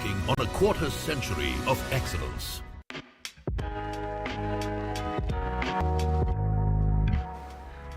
embarking on a quarter century of excellence.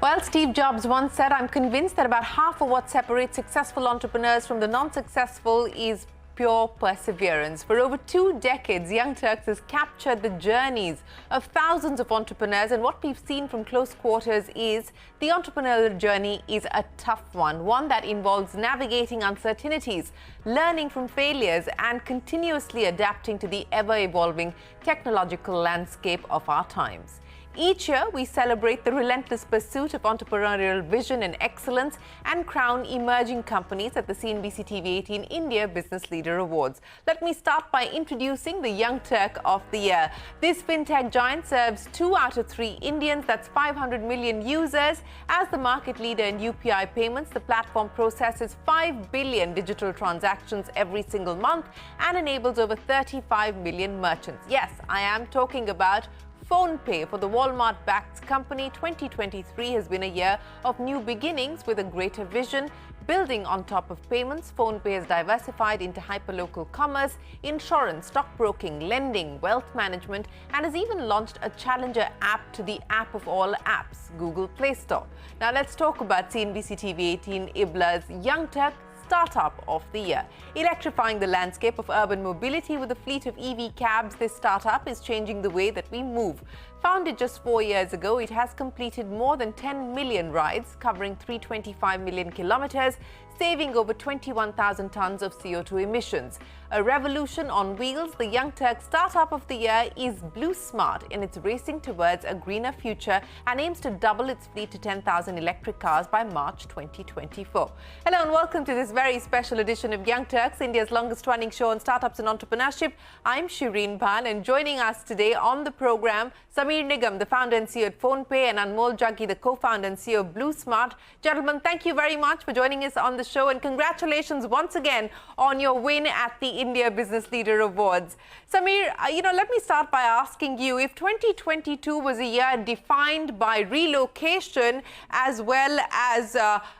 Well, Steve Jobs once said, "I'm convinced that about half of what separates successful entrepreneurs from the non-successful is pure perseverance." For over 2 decades, Young Turks has captured the journeys of thousands of entrepreneurs, and what we've seen from close quarters is the entrepreneurial journey is a tough one that involves navigating uncertainties, learning from failures, and continuously adapting to the ever-evolving technological landscape of our times. Each year, we celebrate the relentless pursuit of entrepreneurial vision and excellence and crown emerging companies at the CNBC-TV18 India Business Leader Awards. Let me start by introducing the Young Turk of the Year. This fintech giant serves 2 out of 3 Indians, that's 500 million users. As the market leader in UPI payments, the platform processes 5 billion digital transactions every single month and enables over 35 million merchants. Yes, I am talking about PhonePe. For the Walmart-backed company, 2023 has been a year of new beginnings with a greater vision. Building on top of payments, PhonePe has diversified into hyperlocal commerce, insurance, stockbroking, lending, wealth management, and has even launched a challenger app to the app of all apps, Google Play Store. Now let's talk about CNBC-TV18 IBLA's Young Turk Startup of the Year. Electrifying the landscape of urban mobility with a fleet of EV cabs, this startup is changing the way that we move. Founded just 4 years ago, it has completed more than 10 million rides, covering 325 million kilometers, saving over 21,000 tons of CO2 emissions. A revolution on wheels, the Young Turk Startup of the Year is BluSmart, and it's racing towards a greener future and aims to double its fleet to 10,000 electric cars by March 2024. Hello and welcome to this very special edition of Young Turks, India's longest-running show on startups and entrepreneurship. I'm Shereen Bhan, and joining us today on the program, Sameer Nigam, the founder and CEO at PhonePe, and Anmol, Jaggi, the co-founder and CEO of BluSmart. Gentlemen, thank you very much for joining us on the show, and congratulations once again on your win at the India Business Leader Awards. Sameer, let me start by asking you, if 2022 was a year defined by relocation as well as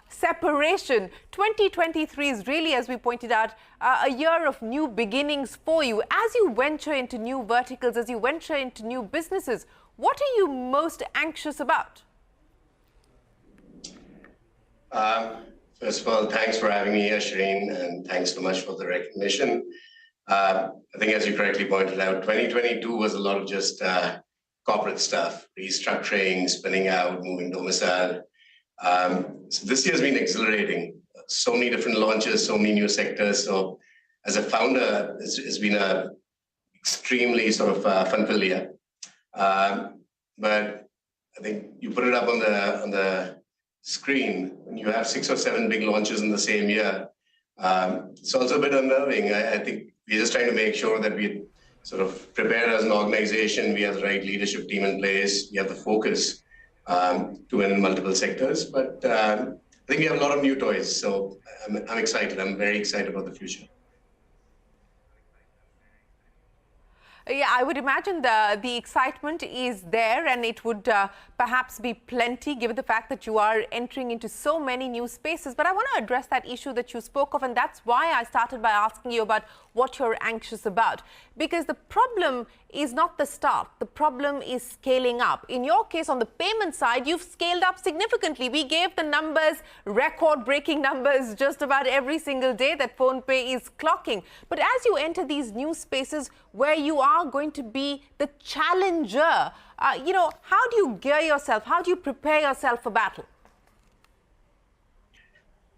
separation, 2023 is really, as we pointed out, a year of new beginnings for you. As you venture into new verticals, as you venture into new businesses, what are you most anxious about? First of all, thanks for having me here, Shereen, and thanks so much for the recognition. I think, as you correctly pointed out, 2022 was a lot of just corporate stuff, restructuring, spinning out, moving domicile. So this year's been exhilarating. So many different launches, so many new sectors. So as a founder, it's been a extremely sort of fun-filled year. But I think you put it up on the screen, when you have 6 or 7 big launches in the same year, it's also a bit unnerving. I think we're just trying to make sure that we sort of prepared as an organization, we have the right leadership team in place, we have the focus to win in multiple sectors. But I think we have a lot of new toys, so I'm excited. I'm very excited about the future. Yeah, I would imagine the excitement is there, and it would perhaps be plenty given the fact that you are entering into so many new spaces. But I want to address that issue that you spoke of, and that's why I started by asking you about what you're anxious about. Because the problem is not the start. The problem is scaling up. In your case, on the payment side, you've scaled up significantly. We gave the numbers, record-breaking numbers, just about every single day that PhonePe is clocking. But as you enter these new spaces where you are going to be the challenger, how do you gear yourself? How do you prepare yourself for battle?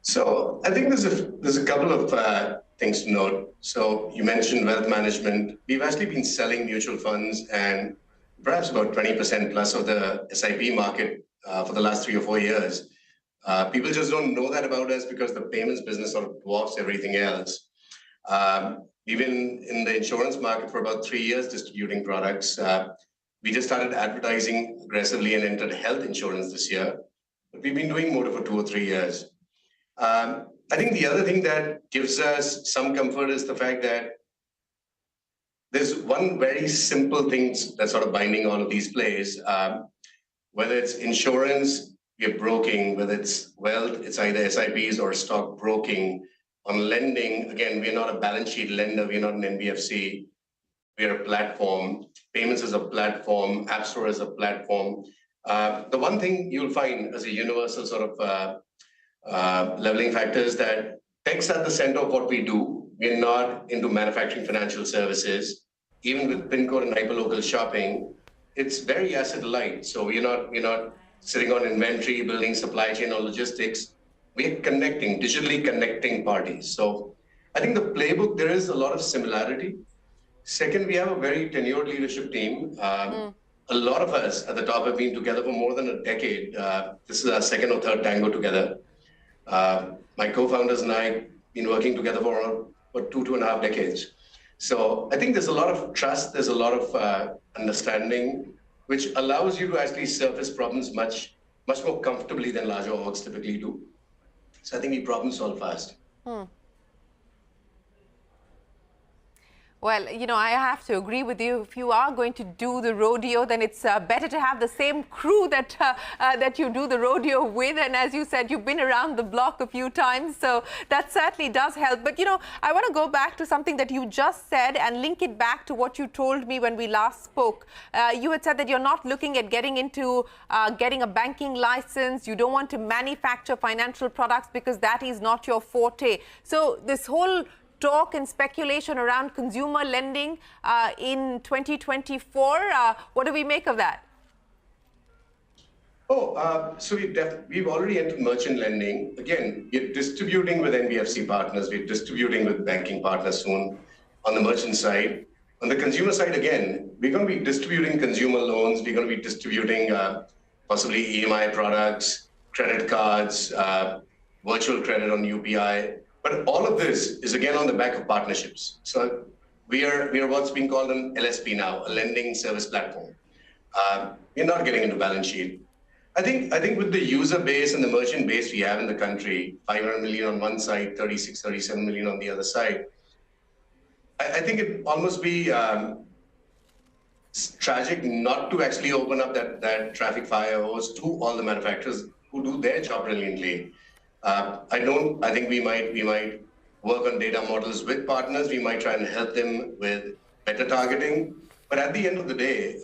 So I think there's a couple of things to note. So you mentioned wealth management. We've actually been selling mutual funds and perhaps about 20% plus of the SIP market for the last 3 or 4 years. People just don't know that about us because the payments business sort of dwarfs everything else. We've been in the insurance market for about 3 years distributing products. We just started advertising aggressively and entered health insurance this year. But we've been doing motor for 2 or 3 years. I think the other thing that gives us some comfort is the fact that there's one very simple thing that's sort of binding all of these plays. Whether it's insurance, we're broking. Whether it's wealth, it's either SIPs or stock broking On lending, again, we're not a balance sheet lender. We're not an NBFC. We're a platform. Payments is a platform. App Store is a platform. The one thing you'll find as a universal sort of leveling factor is that tech's at the center of what we do. We're not into manufacturing financial services. Even with PIN code and hyperlocal shopping, it's very asset light. So we're not sitting on inventory, building supply chain or logistics. We're digitally connecting parties. So I think the playbook, there is a lot of similarity. Second, we have a very tenured leadership team. A lot of us at the top have been together for more than a decade. This is our second or third tango together. My co-founders and I have been working together for 2.5 decades. So I think there's a lot of trust, there's a lot of understanding, which allows you to actually surface problems much more comfortably than larger orgs typically do. So I think we problem solve fast. Well, you know, I have to agree with you. If you are going to do the rodeo, then it's better to have the same crew that that you do the rodeo with. And as you said, you've been around the block a few times, so that certainly does help. But, you know, I want to go back to something that you just said and link it back to what you told me when we last spoke. You had said that you're not looking at getting into getting a banking license. You don't want to manufacture financial products because that is not your forte. So this whole talk and speculation around consumer lending in 2024. What do we make of that? So we've already entered merchant lending. Again, we're distributing with NBFC partners. We're distributing with banking partners soon on the merchant side. On the consumer side, again, we're going to be distributing consumer loans. We're going to be distributing possibly EMI products, credit cards, virtual credit on UPI. But all of this is again on the back of partnerships. So we are what's being called an LSP now, a lending service platform. We're not getting into balance sheet. I think with the user base and the merchant base we have in the country, 500 million on one side, 36, 37 million on the other side, I think it almost be tragic not to actually open up that traffic fire hose to all the manufacturers who do their job brilliantly. I think we might work on data models with partners. We might try and help them with better targeting. But at the end of the day,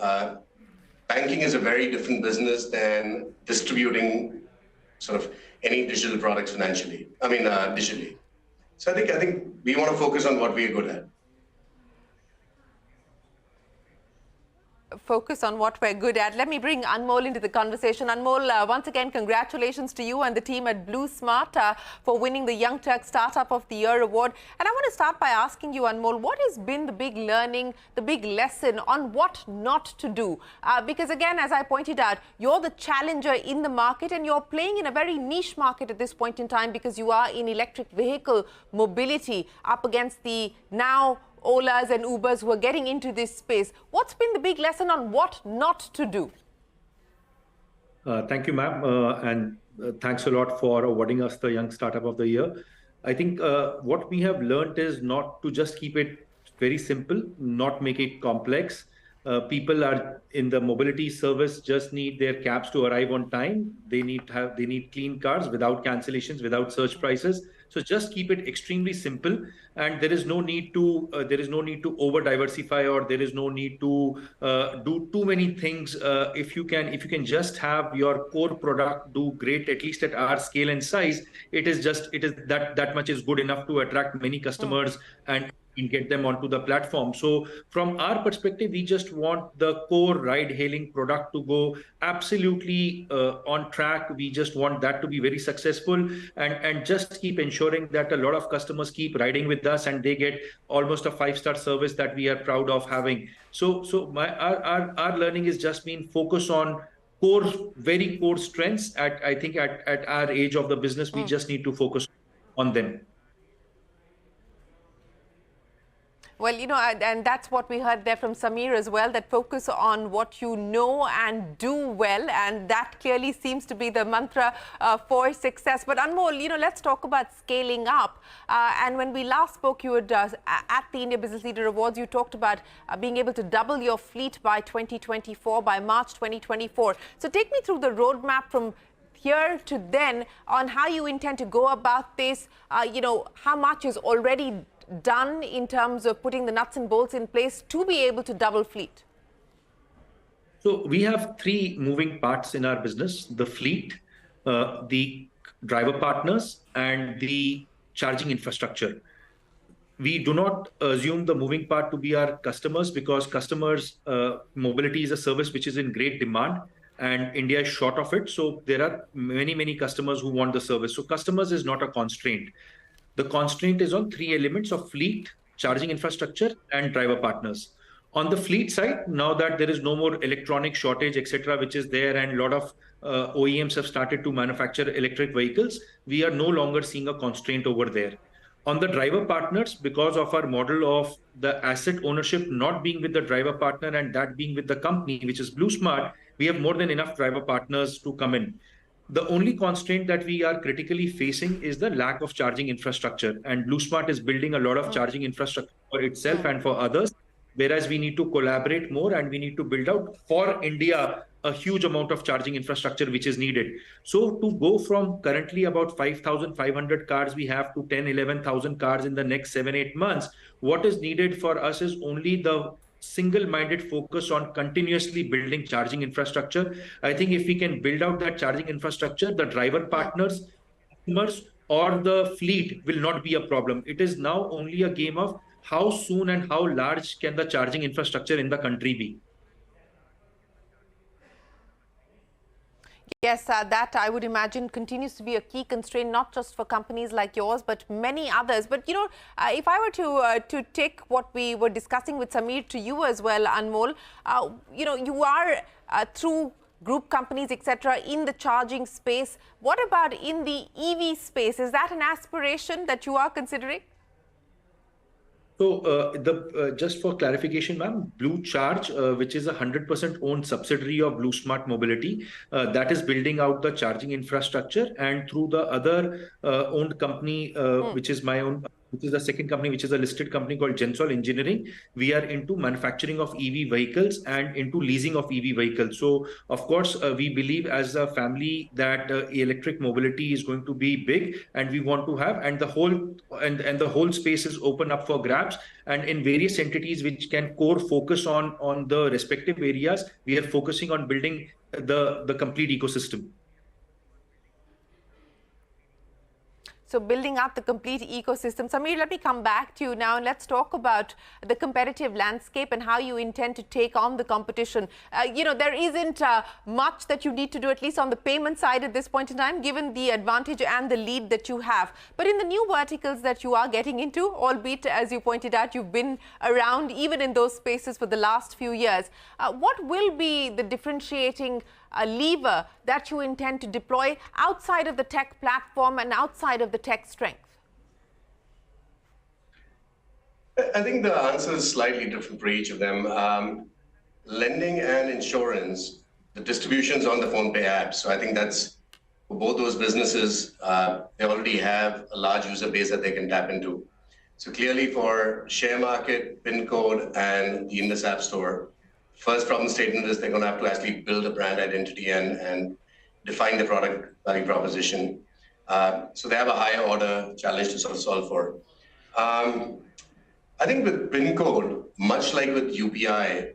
banking is a very different business than distributing sort of any digital products digitally. So I think we want to focus on what we are good at. Focus on what we're good at. Let me bring Anmol into the conversation. Anmol, once again, congratulations to you and the team at BluSmart for winning the Young Turks Startup of the Year award. And I want to start by asking you, Anmol, what has been the big learning, the big lesson on what not to do? Because again, as I pointed out, you're the challenger in the market and you're playing in a very niche market at this point in time because you are in electric vehicle mobility up against the now Olas and Ubers who are getting into this space. What's been the big lesson on what not to do? Thank you, ma'am. And thanks a lot for awarding us the Young Startup of the Year. I think what we have learned is not to just keep it very simple, not make it complex. People are in the mobility service just need their cabs to arrive on time. They need clean cars without cancellations, without surge prices. So just keep it extremely simple, and there is no need to over diversify, or there is no need to do too many things. If you can just have your core product do great, at least at our scale and size, it is that much is good enough to attract many customers and get them onto the platform. So from our perspective, we just want the core ride-hailing product to go absolutely on track. We just want that to be very successful, and just keep ensuring that a lot of customers keep riding with us and they get almost a 5-star service that we are proud of having. So our learning is just been focus on very core strengths. I think at our age of the business, we just need to focus on them. Well, you know, and that's what we heard there from Sameer as well, that focus on what you know and do well. And that clearly seems to be the mantra for success. But Anmol, you know, let's talk about scaling up. And when we last spoke, you had, at the India Business Leader Awards, you talked about being able to double your fleet by 2024, by March 2024. So take me through the roadmap from here to then on how you intend to go about this, how much is already done in terms of putting the nuts and bolts in place to be able to double fleet? So we have three moving parts in our business: the fleet, the driver partners, and the charging infrastructure. We do not assume the moving part to be our customers, because customers' mobility is a service which is in great demand and India is short of it. So there are many customers who want the service. So customers is not a constraint. The constraint is on three elements of fleet, charging infrastructure, and driver partners. On the fleet side, now that there is no more electronic shortage, etc., which is there, and a lot of OEMs have started to manufacture electric vehicles, we are no longer seeing a constraint over there. On the driver partners, because of our model of the asset ownership not being with the driver partner and that being with the company, which is BluSmart, we have more than enough driver partners to come in. The only constraint that we are critically facing is the lack of charging infrastructure. And BluSmart is building a lot of charging infrastructure for itself and for others, whereas we need to collaborate more and we need to build out for India a huge amount of charging infrastructure which is needed. So to go from currently about 5,500 cars we have to 10, 11,000 cars in the next 7-8 months, what is needed for us is only the single-minded focus on continuously building charging infrastructure. I think if we can build out that charging infrastructure, the driver partners, customers, or the fleet will not be a problem. It is now only a game of how soon and how large can the charging infrastructure in the country be. Yes, that I would imagine continues to be a key constraint, not just for companies like yours, but many others. But, if I were to take what we were discussing with Sameer to you as well, Anmol, you are through group companies, etc., in the charging space. What about in the EV space? Is that an aspiration that you are considering? So just for clarification, ma'am, Blue Charge, which is a 100% owned subsidiary of BluSmart Mobility, that is building out the charging infrastructure, and through the other owned company, which is my own, which is the second company, which is a listed company called Gensol Engineering, we are into manufacturing of EV vehicles and into leasing of EV vehicles. So of course, we believe as a family that electric mobility is going to be big, and we want to have, and the whole space is open up for grabs. And in various entities which can core focus on the respective areas, we are focusing on building the complete ecosystem. So building up the complete ecosystem. Sameer, let me come back to you now and let's talk about the competitive landscape and how you intend to take on the competition. There isn't much that you need to do, at least on the payment side at this point in time, given the advantage and the lead that you have. But in the new verticals that you are getting into, albeit, as you pointed out, you've been around even in those spaces for the last few years, what will be the differentiating lever that you intend to deploy outside of the tech platform and outside of the tech strength? I think the answer is slightly different for each of them. Lending and insurance, the distribution's on the PhonePe app. So I think that's for both those businesses, they already have a large user base that they can tap into. So clearly for share market, PIN code, and the Indus App Store, first problem statement is they're going to have to actually build a brand identity and define the product value proposition. So they have a higher order challenge to sort of solve for. I think with PIN code, much like with UPI,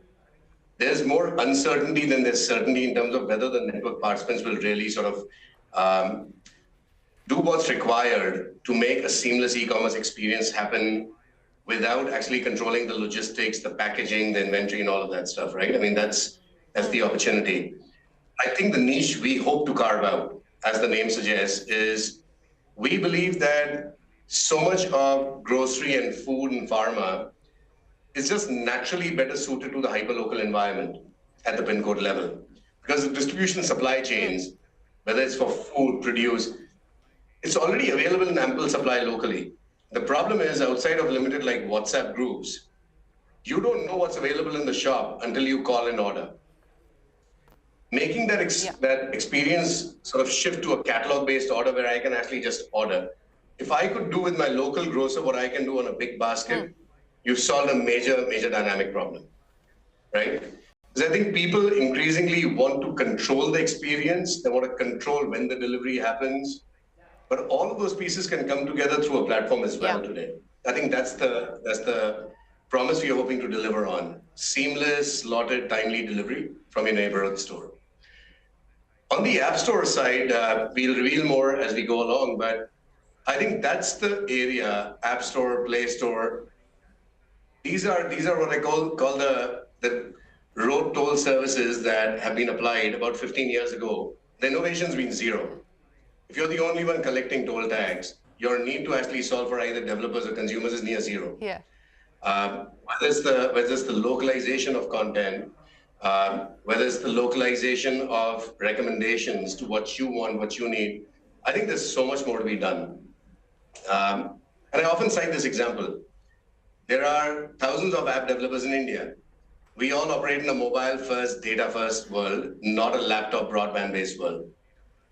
there's more uncertainty than there's certainty in terms of whether the network participants will really sort of do what's required to make a seamless e-commerce experience happen without actually controlling the logistics, the packaging, the inventory, and all of that stuff, right? I mean, that's the opportunity. I think the niche we hope to carve out, as the name suggests, is we believe that so much of grocery and food and pharma is just naturally better suited to the hyperlocal environment at the PIN code level. Because the distribution supply chains, whether it's for food, produce, it's already available in ample supply locally. The problem is outside of limited like WhatsApp groups, you don't know what's available in the shop until you call and order. Making that experience sort of shift to a catalog-based order where I can actually just order. If I could do with my local grocer what I can do on a big basket, you've solved a major dynamic problem, right? Because I think people increasingly want to control the experience. They want to control when the delivery happens. But all of those pieces can come together through a platform as well today. I think that's the promise we are hoping to deliver on. Seamless, slotted, timely delivery from your neighborhood store. On the App Store side, we'll reveal more as we go along, but I think that's the area, App Store, Play Store. These are what I call the road toll services that have been applied about 15 years ago. The innovation's been zero. If you're the only one collecting toll tags, your need to actually solve for either developers or consumers is near zero. Yeah. Whether it's the localization of content, whether it's the localization of recommendations to what you want, what you need, I think there's so much more to be done. And I often cite this example. There are thousands of app developers in India. We all operate in a mobile-first, data-first world, not a laptop broadband-based world.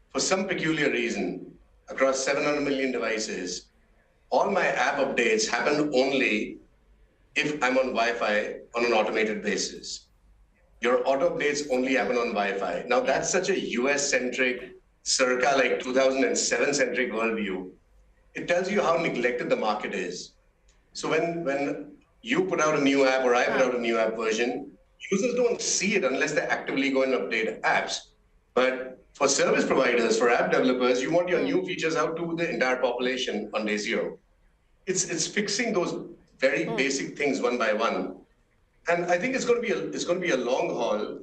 For some peculiar reason, across 700 million devices, all my app updates happen only if I'm on Wi-Fi on an automated basis. Your auto updates only happen on Wi-Fi. Now that's such a US-centric, circa like 2007-centric worldview. It tells you how neglected the market is. So when you put out a new app or I put out a new app version, users don't see it unless they actively go and update apps. But for service providers, for app developers, you want your new features out to the entire population on day zero. It's fixing those very basic things one by one. And I think it's going to be a long haul.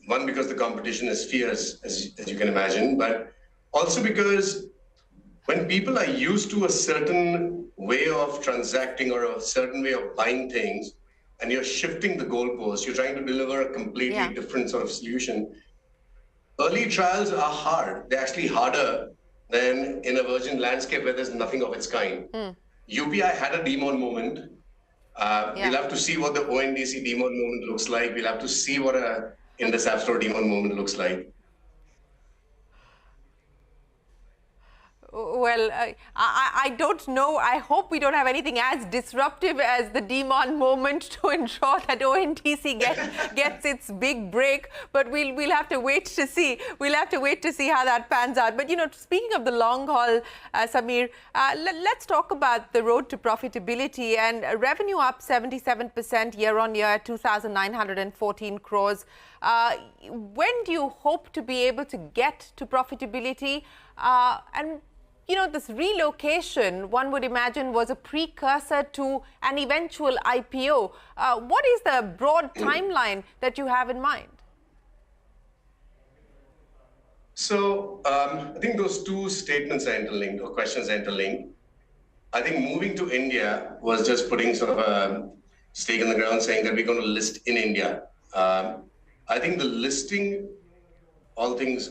One, because the competition is fierce, as you can imagine, but also because when people are used to a certain way of transacting or a certain way of buying things, and you're shifting the goalposts, you're trying to deliver a completely different sort of solution. Early trials are hard. They're actually harder than in a virgin landscape where there's nothing of its kind. UPI had a demon moment. We'll have to see what the ONDC demon moment looks like. We'll have to see what a Indus App Store demon moment looks like. Well, I don't know. I hope we don't have anything as disruptive as the demon moment to ensure that ONDC gets its big break. But we'll have to wait to see. We'll have to wait to see how that pans out. But, you know, speaking of the long haul, Sameer, let's talk about the road to profitability and revenue up 77% year on year, 2,914 crores. When do you hope to be able to get to profitability? And you know, this relocation, one would imagine, was a precursor to an eventual IPO. What is the broad timeline that you have in mind? So I think those two statements are interlinked, or questions are interlinked. I think moving to India was just putting sort of a stake in the ground saying that we're going to list in India. I think the listing, all things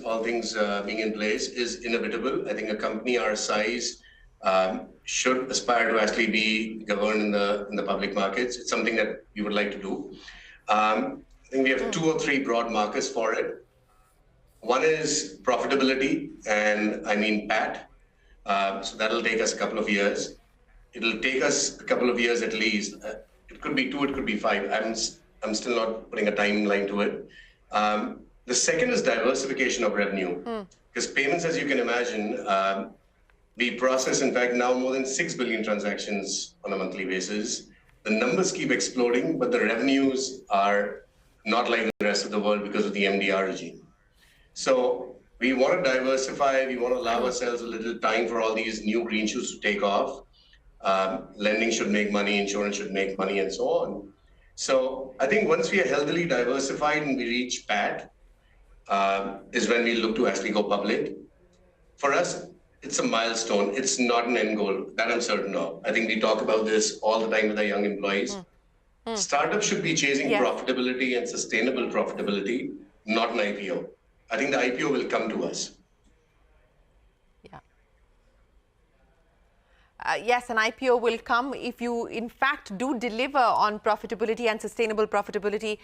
being in place, is inevitable. I think a company our size should aspire to actually be governed in the public markets. It's something that we would like to do. I think we have 2 or 3 broad markers for it. One is profitability, and I mean PAT. So that'll take us a couple of years. It'll take us a couple of years at least. It could be 2, it could be 5. I'm still not putting a timeline to it. The second is diversification of revenue, because payments, as you can imagine, we process, in fact, now more than 6 billion transactions on a monthly basis. The numbers keep exploding, but the revenues are not like the rest of the world because of the MDR regime. So we want to diversify. We want to allow ourselves a little time for all these new green shoots to take off. Lending should make money, insurance should make money, and so on. So I think once we are healthily diversified and we reach PAT, is when we look to actually go public. For us, it's a milestone. It's not an end goal. That I'm certain of. I think we talk about this all the time with our young employees. Startups should be chasing profitability and sustainable profitability, not an IPO. I think the IPO will come to us. Yes, an IPO will come if you, in fact, do deliver on profitability and sustainable profitability.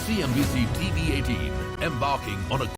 CNBC-TV18 embarking on a